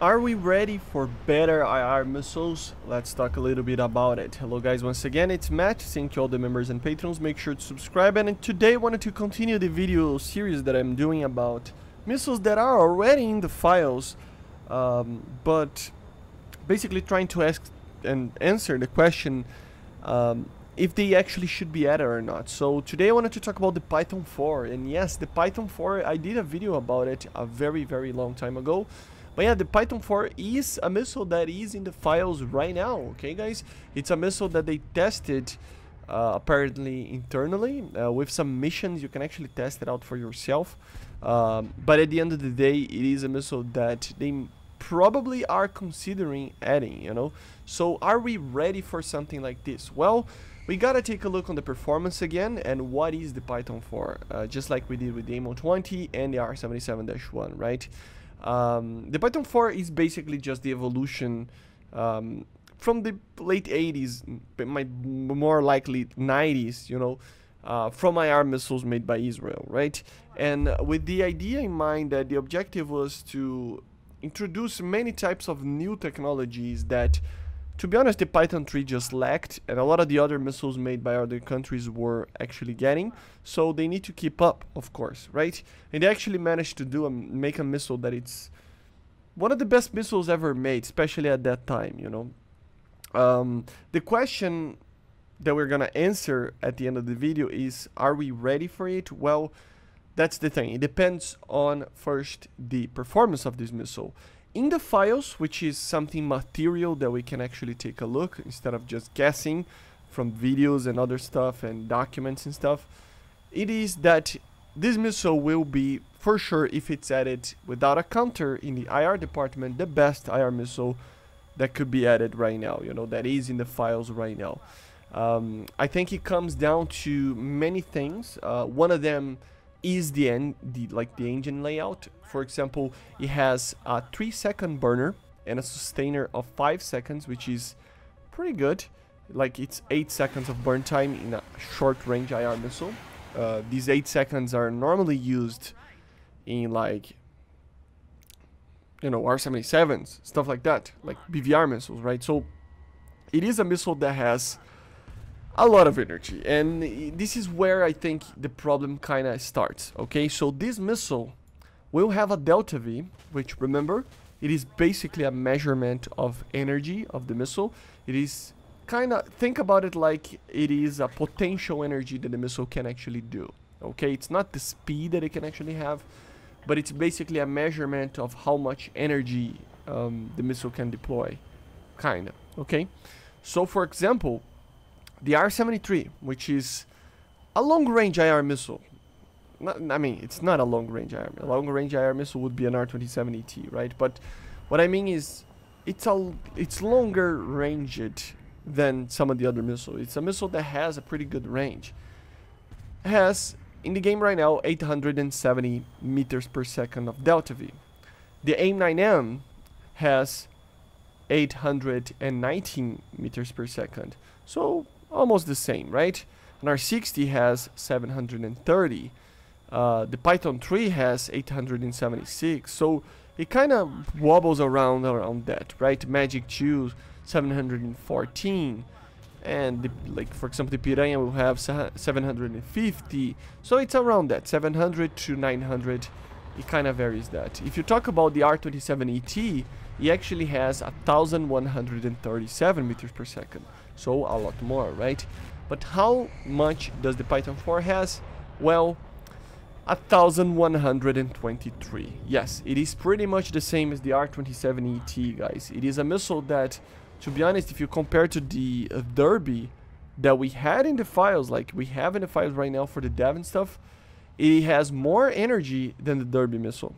Are we ready for better IR missiles? Let's talk a little bit about it. Hello guys, once again it's Matt. Thank you all the members and patrons. Make sure to subscribe, and today I wanted to continue the video series that I'm doing about missiles that are already in the files, but basically trying to ask and answer the question if they actually should be added or not. So today I wanted to talk about the Python 4, and yes, the Python 4, I did a video about it a very long time ago. But yeah, the Python 4 is a missile that is in the files right now, okay guys? It's a missile that they tested apparently internally with some missions. You can actually test it out for yourself. But at the end of the day, it is a missile that they probably are considering adding, you know? So are we ready for something like this? Well, we gotta take a look on the performance again and what is the Python 4, just like we did with the MatAWG and the R77-1, right? The Python 4 is basically just the evolution from the late 80s, more likely 90s, you know, from IR missiles made by Israel, right? And with the idea in mind that the objective was to introduce many types of new technologies that, to be honest, the Python 3 just lacked, and a lot of the other missiles made by other countries were actually getting, so they need to keep up, of course, right? And they actually managed to make a missile that it's one of the best missiles ever made, especially at that time, you know? The question that we're gonna answer at the end of the video is, are we ready for it? Well, that's the thing. It depends on, first, the performance of this missile. In the files, which is something material that we can actually take a look instead of just guessing from videos and other stuff and documents and stuff, it is that this missile will be, for sure, if it's added without a counter in the IR department, the best IR missile that could be added right now, you know, that is in the files right now. I think it comes down to many things. One of them is the engine layout. For example, it has a 3-second burner and a sustainer of 5 seconds, which is pretty good. Like, it's 8 seconds of burn time in a short-range IR missile. These 8 seconds are normally used in, like, you know, R77s, stuff like that, like BVR missiles, right? So it is a missile that has a lot of energy, and this is where I think the problem kind of starts, okay? So this missile will have a delta V, which, remember, it is basically a measurement of energy of the missile. It is kind of, think about it like it is a potential energy that the missile can actually do, okay? It's not the speed that it can actually have, but it's basically a measurement of how much energy the missile can deploy, kind of, okay? So, for example, the R-73, which is a long-range IR missile. I mean, it's not a long-range IR. A long-range IR missile would be an R-27ET, right? But what I mean is, it's longer-ranged than some of the other missiles. It's a missile that has a pretty good range. It has, in the game right now, 870 meters per second of delta V. The AIM-9M has 819 meters per second. So almost the same, right? And R60 has 730. The Python 3 has 876. So it kind of wobbles around that, right? MatAWG 2, 714. And like, for example, the Piranha will have 750. So it's around that, 700 to 900. It kind of varies that. If you talk about the R27ET, it actually has 1,137 meters per second. So a lot more, right? But how much does the Python 4 has? Well, 1,123. Yes, it is pretty much the same as the R27ET, guys. It is a missile that, to be honest, if you compare to the Derby that we had in the files, like we have in the files right now for the dev and stuff, it has more energy than the Derby missile.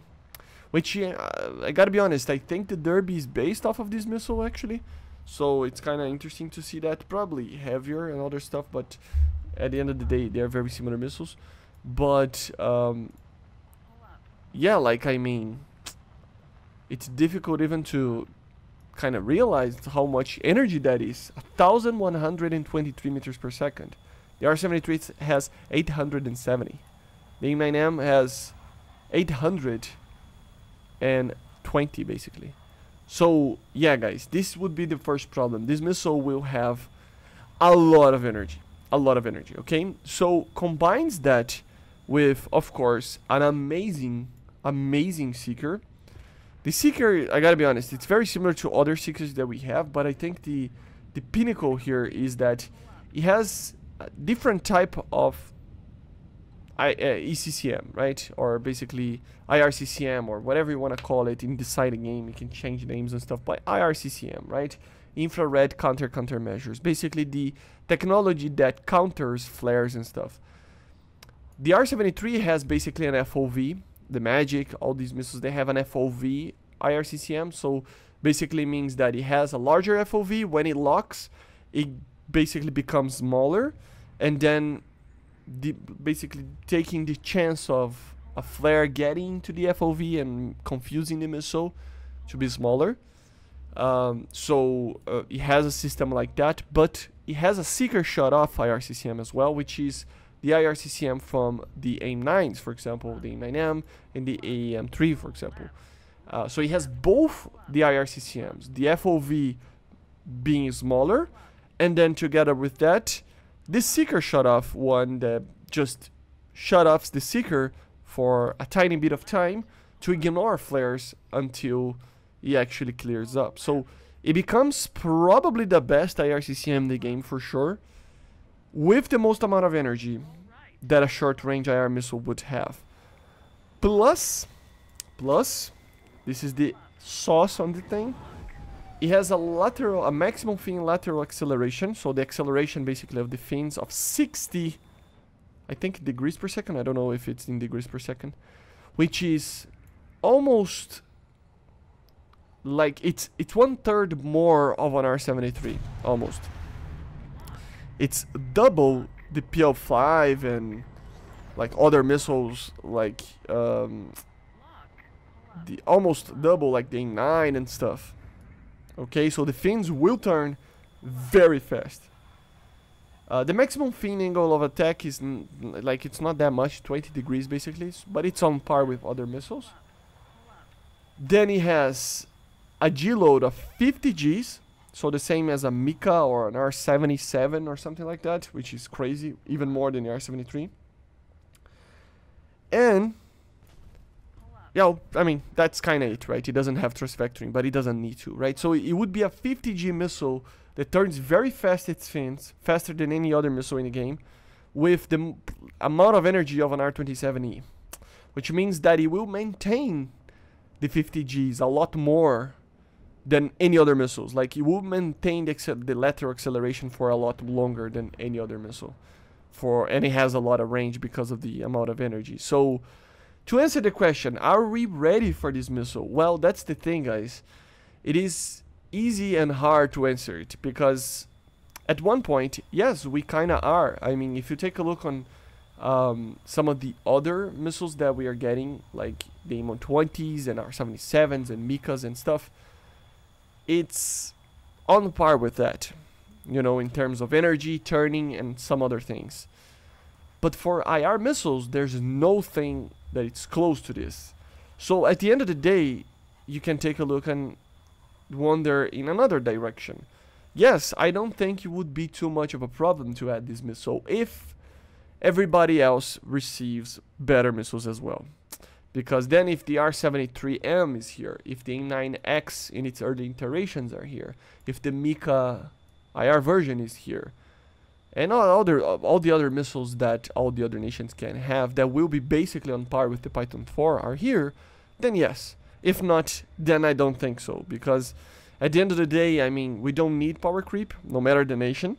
Which, I gotta be honest, I think the Derby is based off of this missile, actually. So it's kind of interesting to see that. Probably heavier and other stuff, but at the end of the day, they are very similar missiles. But, yeah, like, I mean, it's difficult even to kind of realize how much energy that is. 1,123 meters per second. The R73 has 870. The AIM-9M has 820, basically. So yeah, guys, this would be the first problem. This missile will have a lot of energy, okay? So combines that with, of course, an amazing seeker. The seeker, I gotta be honest, it's very similar to other seekers that we have, but I think the pinnacle here is that it has a different type of ECCM, right? Or basically IRCCM, or whatever you want to call it inside the game. You can change names and stuff, but IRCCM, right? Infrared countermeasures. Basically the technology that counters flares and stuff. The R73 has basically an FOV. The MatAWG, all these missiles, they have an FOV IRCCM, so basically means that it has a larger FOV. When it locks, it basically becomes smaller, and then basically taking the chance of a flare getting to the FOV and confusing the missile to be smaller. So it has a system like that, but it has a seeker shut off IRCCM as well, which is the IRCCM from the AIM-9s, for example, the AIM-9M and the AIM-3, for example. So it has both the IRCCMs, the FOV being smaller, and then together with that, this seeker shut off one that just shut off the seeker for a tiny bit of time to ignore flares until it actually clears up. So it becomes probably the best IRCCM in the game for sure, with the most amount of energy that a short-range IR missile would have. Plus, this is the sauce on the thing, it has a maximum fin lateral acceleration, so the acceleration basically of the fins of 60, I think, degrees per second. I don't know if it's in degrees per second, which is almost like it's 1/3 more of an R73, almost. It's double the PL5 and like other missiles, like the almost double like the AIM-9 and stuff. Okay, so the fins will turn very fast. The maximum fin angle of attack is like, it's not that much, 20 degrees basically, but it's on par with other missiles. Then it has a G load of 50 Gs, so the same as a Mika or an R77 or something like that, which is crazy, even more than the R73. And yeah, I mean, that's kind of it, right? It doesn't have thrust vectoring, but it doesn't need to, right? So it would be a 50 G missile that turns very fast its fins, faster than any other missile in the game, with the amount of energy of an R27E, which means that it will maintain the 50 Gs a lot more than any other missiles. Like, it will maintain the lateral acceleration for a lot longer than any other missile, and it has a lot of range because of the amount of energy. So to answer the question, are we ready for this missile? Well, that's the thing, guys. It is easy and hard to answer it, because at one point, yes, we kind of are. I mean, if you take a look on some of the other missiles that we are getting, like the AIM-120s and R-77s and Mikas and stuff, it's on par with that, you know, in terms of energy, turning, and some other things. But for IR missiles, there's no thing that it's close to this. So at the end of the day, you can take a look and wonder in another direction. Yes, I don't think it would be too much of a problem to add this missile if everybody else receives better missiles as well. Because then if the R73M is here, if the AIM-9X in its early iterations are here, if the Mika IR version is here, and all the other missiles that all the other nations can have that will be basically on par with the Python 4 are here, then yes. If not, then I don't think so. Because at the end of the day, I mean, we don't need power creep, no matter the nation.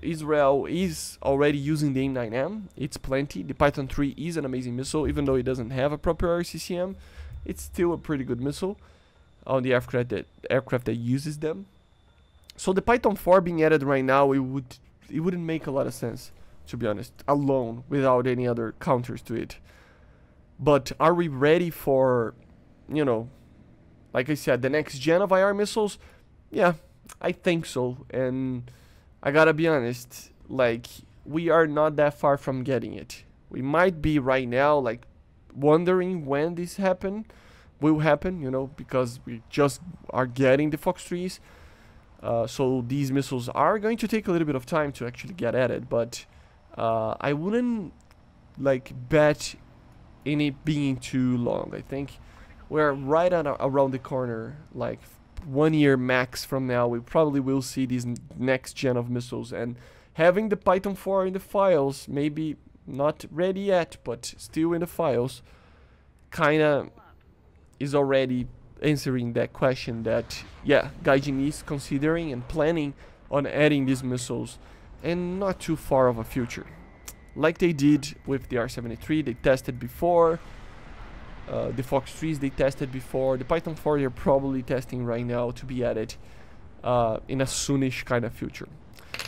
Israel is already using the AIM-9M. It's plenty. The Python 3 is an amazing missile, even though it doesn't have a proper RCCM. It's still a pretty good missile on the aircraft that uses them. So the Python 4 being added right now, it wouldn't make a lot of sense, to be honest, alone, without any other counters to it. But are we ready for, you know, like I said, the next gen of IR missiles? Yeah, I think so. And I gotta be honest, like, we are not that far from getting it. We might be right now, like, wondering when this happened, will happen, you know, because we just are getting the Fox 3s. So these missiles are going to take a little bit of time to actually get added, but I wouldn't like bet in it being too long. I think we're right around the corner, like 1 year max from now. We probably will see these next gen of missiles, and having the Python 4 in the files, maybe not ready yet, but still in the files, kinda is already answering that question that, yeah, Gaijin is considering and planning on adding these missiles, and not too far of a future. Like they did with the R-73, they tested before. The Fox 3s they tested before. The Python 4 they're probably testing right now to be added in a soonish kind of future.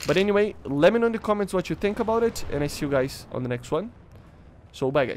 But anyway, let me know in the comments what you think about it, and I see you guys on the next one. So bye guys.